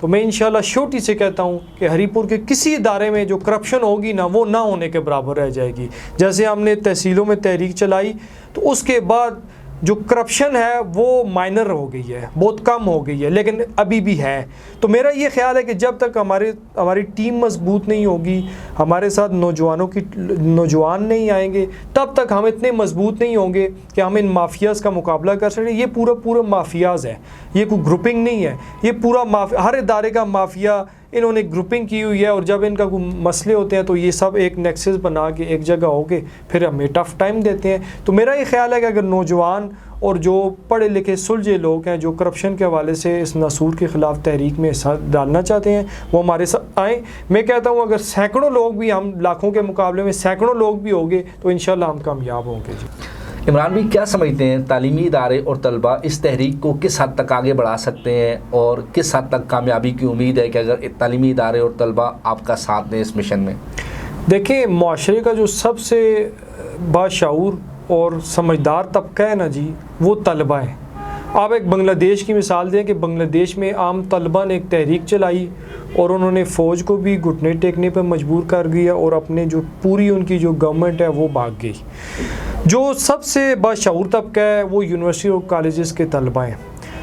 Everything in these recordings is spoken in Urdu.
تو میں انشاءاللہ شورٹی سے کہتا ہوں کہ ہری پور کے کسی ادارے میں جو کرپشن ہوگی نا وہ نہ ہونے کے برابر رہ جائے گی. جیسے ہم نے تحصیلوں میں تحریک چلائی تو اس کے بعد جو کرپشن ہے وہ مائنر ہو گئی ہے, بہت کم ہو گئی ہے, لیکن ابھی بھی ہے. تو میرا یہ خیال ہے کہ جب تک ہماری ٹیم مضبوط نہیں ہوگی, ہمارے ساتھ نوجوان نہیں آئیں گے, تب تک ہم اتنے مضبوط نہیں ہوں گے کہ ہم ان مافیاز کا مقابلہ کر سکیں. یہ پورا مافیاز ہے, یہ کوئی گروپنگ نہیں ہے, یہ پورا ہر ادارے کا مافیا انہوں نے گروپنگ کی ہوئی ہے. اور جب ان کا کوئی مسئلے ہوتے ہیں تو یہ سب ایک نیکسس بنا کے ایک جگہ ہو کے پھر ہمیں ٹف ٹائم دیتے ہیں. تو میرا یہ خیال ہے کہ اگر نوجوان اور جو پڑھے لکھے سلجھے لوگ ہیں جو کرپشن کے حوالے سے اس ناسور کے خلاف تحریک میں حصہ ڈالنا چاہتے ہیں وہ ہمارے ساتھ آئیں. میں کہتا ہوں اگر سینکڑوں لوگ بھی, ہم لاکھوں کے مقابلے میں سینکڑوں لوگ بھی ہوں گے تو انشاءاللہ ہم کامیاب ہوں گے. جی عمران بھی کیا سمجھتے ہیں تعلیمی ادارے اور طلباء اس تحریک کو کس حد تک آگے بڑھا سکتے ہیں اور کس حد تک کامیابی کی امید ہے کہ اگر تعلیمی ادارے اور طلباء آپ کا ساتھ دیں اس مشن میں؟ دیکھیں, معاشرے کا جو سب سے باشعور اور سمجھدار طبقہ ہے نا جی, وہ طلباء ہیں. آپ ایک بنگلہ دیش کی مثال دیں کہ بنگلہ دیش میں عام طلباء نے ایک تحریک چلائی اور انہوں نے فوج کو بھی گھٹنے ٹیکنے پہ مجبور کر دیا اور اپنے جو پوری ان کی جو گورنمنٹ ہے وہ بھاگ گئی. جو سب سے باشعور طبقہ ہے وہ یونیورسٹی اور کالجز کے طلباء ہیں.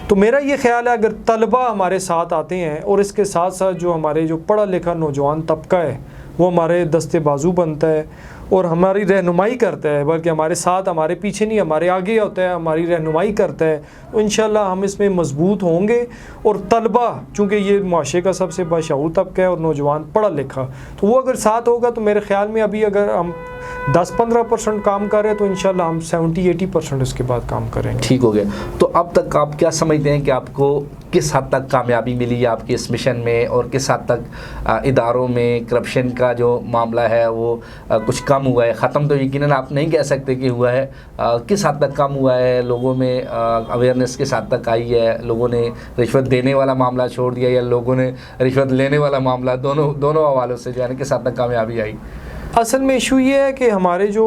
تو میرا یہ خیال ہے اگر طلباء ہمارے ساتھ آتے ہیں اور اس کے ساتھ ساتھ جو ہمارے جو پڑھا لکھا نوجوان طبقہ ہے وہ ہمارے دستے بازو بنتا ہے اور ہماری رہنمائی کرتا ہے, بلکہ ہمارے ساتھ, ہمارے پیچھے نہیں, ہمارے آگے ہوتا ہے, ہماری رہنمائی کرتا ہے, تو انشاءاللہ ہم اس میں مضبوط ہوں گے. اور طلباء چونکہ یہ معاشرے کا سب سے باشعور طبقہ ہے اور نوجوان پڑھا لکھا, تو وہ اگر ساتھ ہوگا تو میرے خیال میں ابھی اگر ہم 10-15% کام کر رہے ہیں تو انشاءاللہ ہم 70-80% اس کے بعد کام کریں گے. ٹھیک ہو گیا. تو اب تک آپ کیا سمجھتے ہیں کہ آپ کو کس حد تک کامیابی ملی ہے آپ کے اس مشن میں, اور کس حد تک اداروں میں کرپشن کا جو معاملہ ہے وہ کچھ کم ہوا ہے؟ ختم تو یقیناً آپ نہیں کہہ سکتے کہ ہوا ہے, کس حد تک کم ہوا ہے؟ لوگوں میں اویئرنیس کس حد تک آئی ہے؟ لوگوں نے رشوت دینے والا معاملہ چھوڑ دیا یا لوگوں نے رشوت لینے والا معاملہ, دونوں حوالوں سے جو ہے نا کس حد تک کامیابی آئی؟ اصل میں ایشو یہ ہے کہ ہمارے جو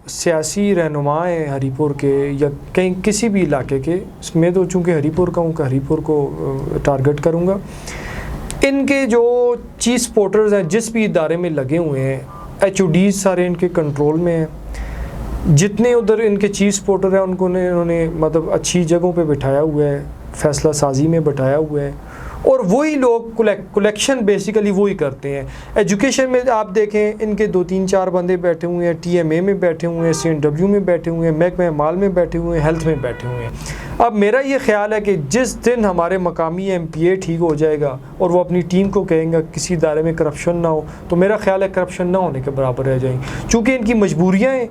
سیاسی رہنما ہیں ہری پور کے یا کہیں کسی بھی علاقے کے, اس میں تو چونکہ ہری پور کا ہوں کہ ہری پور کو ٹارگٹ کروں گا, ان کے جو چیف سپورٹرز ہیں جس بھی ادارے میں لگے ہوئے ہیں, ایچ او ڈیز سارے ان کے کنٹرول میں ہیں. جتنے ادھر ان کے چیف سپورٹر ہیں انہوں نے مطلب اچھی جگہوں پہ بٹھایا ہوا ہے, فیصلہ سازی میں بٹھایا ہوا ہے, اور وہی لوگ کلیکشن بیسیکلی وہی کرتے ہیں. ایجوکیشن میں آپ دیکھیں ان کے 2-3-4 بندے بیٹھے ہوئے ہیں, ٹی ایم اے میں بیٹھے ہوئے ہیں, CNW میں بیٹھے ہوئے ہیں, محکمہ مال میں بیٹھے ہوئے ہیں, ہیلتھ میں بیٹھے ہوئے ہیں. اب میرا یہ خیال ہے کہ جس دن ہمارے مقامی MPA ٹھیک ہو جائے گا اور وہ اپنی ٹیم کو کہیں گا کسی ادارے میں کرپشن نہ ہو, تو میرا خیال ہے کرپشن نہ ہونے کے برابر رہ جائیں. چونکہ ان کی مجبوریاں ہیں,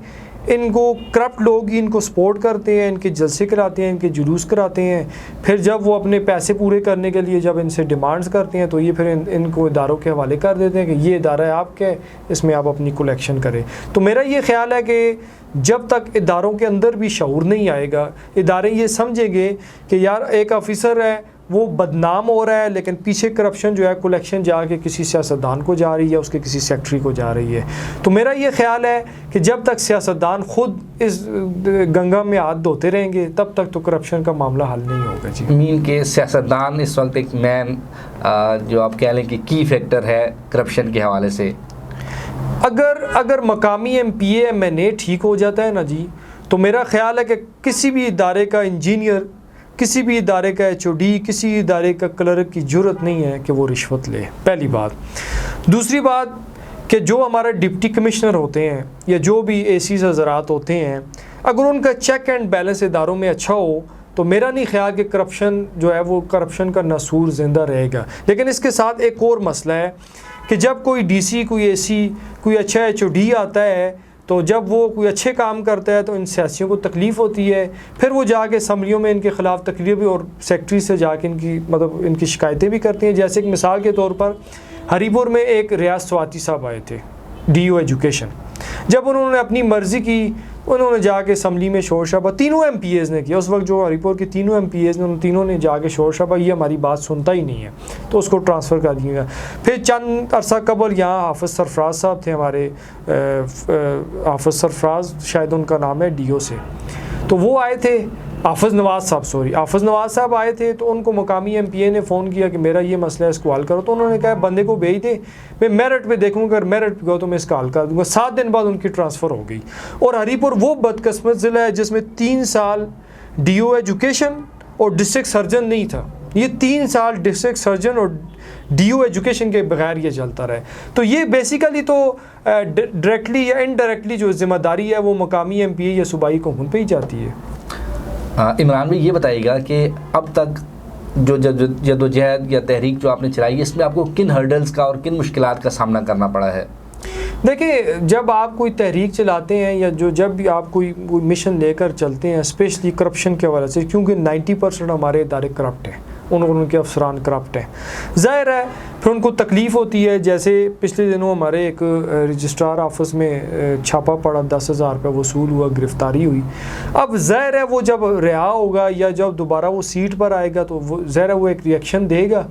ان کو کرپٹ لوگ ہی ان کو سپورٹ کرتے ہیں, ان کے جلسے کراتے ہیں, ان کے جلوس کراتے ہیں. پھر جب وہ اپنے پیسے پورے کرنے کے لیے جب ان سے ڈیمانڈز کرتے ہیں تو یہ پھر ان کو اداروں کے حوالے کر دیتے ہیں کہ یہ ادارہ ہے آپ کا, اس میں آپ اپنی کلیکشن کریں. تو میرا یہ خیال ہے کہ جب تک اداروں کے اندر بھی شعور نہیں آئے گا, ادارے یہ سمجھیں گے کہ یار ایک آفیسر ہے وہ بدنام ہو رہا ہے لیکن پیچھے کرپشن جو ہے کلیکشن جا کے کسی سیاستدان کو جا رہی ہے, اس کے کسی سیکٹری کو جا رہی ہے. تو میرا یہ خیال ہے کہ جب تک سیاستدان خود اس گنگا میں ہاتھ دھوتے رہیں گے تب تک تو کرپشن کا معاملہ حل نہیں ہوگا. جی مین کے سیاستدان اس وقت ایک مین جو آپ کہہ لیں کہ کی فیکٹر ہے کرپشن کے حوالے سے. اگر مقامی MPA MNA ٹھیک ہو جاتا ہے نا جی, تو میرا خیال ہے کہ کسی بھی ادارے کا انجینئر, کسی بھی ادارے کا HOD, کسی ادارے کا کلرک کی جرت نہیں ہے کہ وہ رشوت لے. پہلی بات. دوسری بات کہ جو ہمارے ڈپٹی کمشنر ہوتے ہیں یا جو بھی ACs حضرات ہوتے ہیں, اگر ان کا چیک اینڈ بیلنس اداروں میں اچھا ہو تو میرا نہیں خیال کہ کرپشن جو ہے وہ کرپشن کا ناسور زندہ رہے گا. لیکن اس کے ساتھ ایک اور مسئلہ ہے کہ جب کوئی DC, کوئی AC, کوئی اچھا HOD آتا ہے تو جب وہ کوئی اچھے کام کرتا ہے تو ان سیاسیوں کو تکلیف ہوتی ہے, پھر وہ جا کے اسمبلیوں میں ان کے خلاف تقریر بھی اور سیکٹری سے جا کے ان کی شکایتیں بھی کرتی ہیں. جیسے ایک مثال کے طور پر ہری پور میں ایک ریاض سواتی صاحب آئے تھے DO ایجوکیشن, جب انہوں نے اپنی مرضی کی انہوں نے جا کے اسمبلی میں شور شرابہ, تینوں MPAs نے کیا. اس وقت جو ہری پور کے تینوں MPAs نے, ان تینوں نے جا کے شور شرابہ, یہ ہماری بات سنتا ہی نہیں ہے, تو اس کو ٹرانسفر کر دیا گیا. پھر چند عرصہ قبل یہاں حافظ سرفراز صاحب تھے ہمارے, حافظ سرفراز شاید ان کا نام ہے DO سے, تو وہ آئے تھے. حافظ نواز صاحب آئے تھے تو ان کو مقامی ایم پی اے نے فون کیا کہ میرا یہ مسئلہ ہے، اس کو حل کرو. تو انہوں نے کہا بندے کو بھیج دیں، میں میرٹ پہ دیکھوں گا، اگر میرٹ پہ گیا تو میں اس کا حل کر دوں گا. 7 دن بعد ان کی ٹرانسفر ہو گئی. اور ہری پور وہ بدقسمت ضلع ہے جس میں 3 سال ڈی او ایجوکیشن اور ڈسٹرکٹ سرجن نہیں تھا. یہ 3 سال ڈسٹرکٹ سرجن اور ڈی او ایجوکیشن کے بغیر یہ چلتا رہے. تو یہ بیسیکلی تو ڈائریکٹلی یا انڈائریکٹلی جو ذمہ داری ہے وہ مقامی ایم پی اے یا صوبائی حکومت پہ ہی جاتی ہے. عمران بھائی یہ بتائیے گا کہ اب تک جو جدوجہد یا تحریک جو آپ نے چلائی ہے، اس میں آپ کو کن ہرڈلز کا اور کن مشکلات کا سامنا کرنا پڑا ہے؟ دیکھیں، جب آپ کوئی تحریک چلاتے ہیں یا جب بھی آپ کوئی مشن لے کر چلتے ہیں، اسپیشلی کرپشن کے حوالے سے، کیونکہ 90% ہمارے ادارے کرپٹ ہیں، ان کے افسران کرپٹ ہیں، ظاہر ہے پھر ان کو تکلیف ہوتی ہے. جیسے پچھلے دنوں ہمارے ایک رجسٹرار آفس میں چھاپا پڑا، 10,000 روپے وصول ہوا، گرفتاری ہوئی. اب ظاہر ہے وہ جب رہا ہوگا یا جب دوبارہ وہ سیٹ پر آئے گا تو ظاہر ہے وہ ایک ریئیکشن دے گا.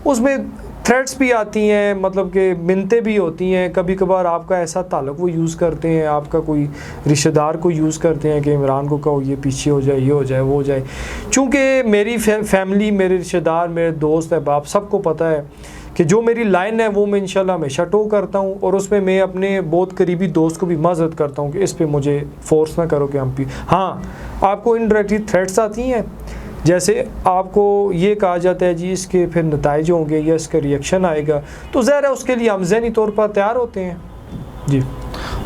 اس میں تھریٹس بھی آتی ہیں، مطلب کہ منتیں بھی ہوتی ہیں. کبھی کبھار آپ کا ایسا تعلق وہ یوز کرتے ہیں، آپ کا کوئی رشتہ دار کو یوز کرتے ہیں کہ عمران کو کہو یہ پیچھے ہو جائے، یہ ہو جائے، وہ ہو جائے. چونکہ میری فیملی، میرے رشتہ دار، میرے دوست احباب سب کو پتہ ہے کہ جو میری لائن ہے وہ میں انشاءاللہ ہمیشہ ٹو کرتا ہوں، اور اس میں اپنے بہت قریبی دوست کو بھی معذرت کرتا ہوں کہ اس پہ مجھے فورس نہ کرو کہ ہم ہاں آپ کو انڈائریکٹلی تھریٹس آتی ہیں. جیسے آپ کو یہ کہا جاتا ہے جی اس کے پھر نتائج ہوں گے یا اس کا ریئیکشن آئے گا، تو ظاہر ہے اس کے لیے ہم ذہنی طور پر تیار ہوتے ہیں. جی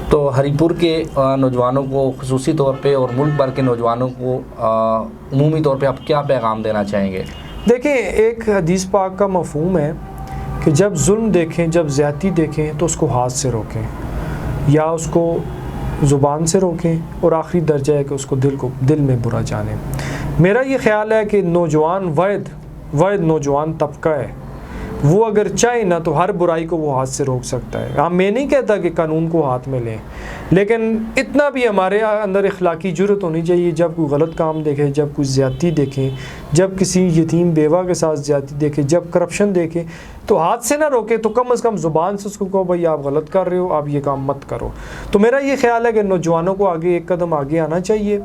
تو ہری پور کے نوجوانوں کو خصوصی طور پہ اور ملک بھر کے نوجوانوں کو عمومی طور پہ آپ کیا پیغام دینا چاہیں گے؟ دیکھیں، ایک حدیث پاک کا مفہوم ہے کہ جب ظلم دیکھیں، جب زیادتی دیکھیں تو اس کو ہاتھ سے روکیں یا اس کو زبان سے روکیں، اور آخری درجہ ہے کہ اس کو دل میں برا جانیں. میرا یہ خیال ہے کہ نوجوان واحد نوجوان طبقہ ہے، وہ اگر چاہے نا تو ہر برائی کو وہ ہاتھ سے روک سکتا ہے. ہاں، میں نہیں کہتا کہ قانون کو ہاتھ میں لیں، لیکن اتنا بھی ہمارے اندر اخلاقی جرت ہونی چاہیے، جب کوئی غلط کام دیکھیں، جب کوئی زیادتی دیکھیں، جب کسی یتیم بیوہ کے ساتھ زیادتی دیکھیں، جب کرپشن دیکھیں، تو ہاتھ سے نہ روکے تو کم از کم زبان سے اس کو کہو بھائی آپ غلط کر رہے ہو، آپ یہ کام مت کرو. تو میرا یہ خیال ہے کہ نوجوانوں کو آگے ایک قدم آگے آنا چاہیے.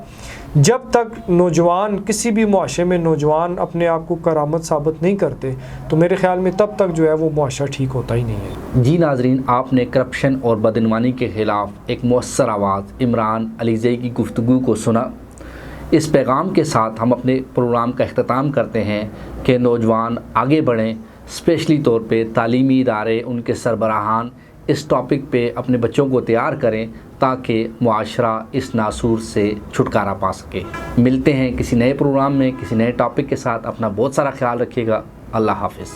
جب تک نوجوان کسی بھی معاشرے میں نوجوان اپنے آپ کو کرامت ثابت نہیں کرتے تو میرے خیال میں تب تک جو ہے وہ معاشرہ ٹھیک ہوتا ہی نہیں ہے. جی ناظرین، آپ نے کرپشن اور بدعنوانی کے خلاف ایک مؤثر آواز عمران علیزئی کی گفتگو کو سنا. اس پیغام کے ساتھ ہم اپنے پروگرام کا اختتام کرتے ہیں کہ نوجوان آگے بڑھیں، اسپیشلی طور پہ تعلیمی ادارے، ان کے سربراہان اس ٹاپک پہ اپنے بچوں کو تیار کریں تاکہ معاشرہ اس ناسور سے چھٹکارا پا سکے. ملتے ہیں کسی نئے پروگرام میں کسی نئے ٹاپک کے ساتھ. اپنا بہت سارا خیال رکھیے گا. اللہ حافظ.